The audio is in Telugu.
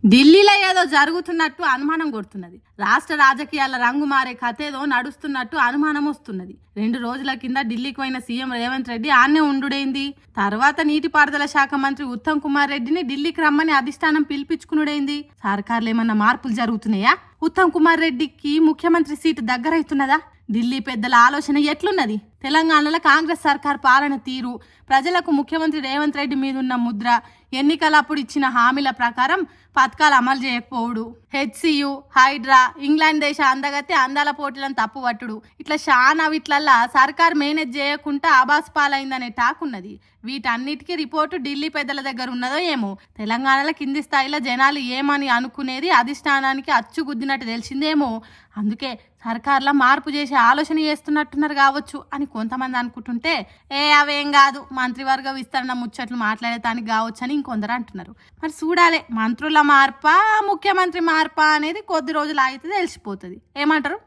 ఢిల్లీలో ఏదో జరుగుతున్నట్టు అనుమానం కొడుతున్నది. రాష్ట్ర రాజకీయాల రంగు మారే కథ ఏదో నడుస్తున్నట్టు అనుమానం వస్తున్నది. 2 రోజుల కింద ఢిల్లీకి పోయిన సీఎం రేవంత్ రెడ్డి ఆన్నే ఉండుడైంది. తర్వాత నీటిపారుదల శాఖ మంత్రి ఉత్తమ్ కుమార్ రెడ్డిని ఢిల్లీకి రమ్మని అధిష్టానం పిలిపించుకునుడైంది. సర్కార్లు ఏమన్నా మార్పులు జరుగుతున్నాయా? ఉత్తమ్ కుమార్ రెడ్డికి ముఖ్యమంత్రి సీటు దగ్గరైతున్నదా? ఢిల్లీ పెద్దల ఆలోచన ఎట్లున్నది? తెలంగాణలో కాంగ్రెస్ సర్కార్ పాలన తీరు, ప్రజలకు ముఖ్యమంత్రి రేవంత్ రెడ్డి మీద ఉన్న ముద్ర, ఎన్నికలప్పుడు ఇచ్చిన హామీల ప్రకారం పథకాలు అమలు చేయకపోవడు, హెచ్సియు, హైడ్రా, ఇంగ్లాండ్ దేశ అందగతే అందాల పోటీలను తప్పుపట్టుడు, ఇట్లా చాలా వీట్లల్లా సర్కార్ మేనేజ్ చేయకుండా ఆబాస్ పాలైందనే టాక్ ఉన్నది. వీటన్నిటికీ రిపోర్టు ఢిల్లీ పెద్దల దగ్గర ఉన్నదో ఏమో. తెలంగాణలో కింది స్థాయిలో జనాలు ఏమని అనుకునేది అధిష్టానానికి అచ్చుగుద్దినట్టు తెలిసిందేమో. అందుకే సర్కార్లో మార్పు చేసే ఆలోచన చేస్తున్నట్టున్నారు కావచ్చు అని కొంతమంది అనుకుంటుంటే, అవేం కాదు, మంత్రివర్గ విస్తరణ ముచ్చట్లు మాట్లాడేదానికి కావచ్చు అని ఇంకొందరు అంటున్నారు. మరి చూడాలి, మంత్రుల మార్పా ముఖ్యమంత్రి మార్పా అనేది కొద్ది రోజులు ఆగితే తెలిసిపోతుంది. ఏమంటారు?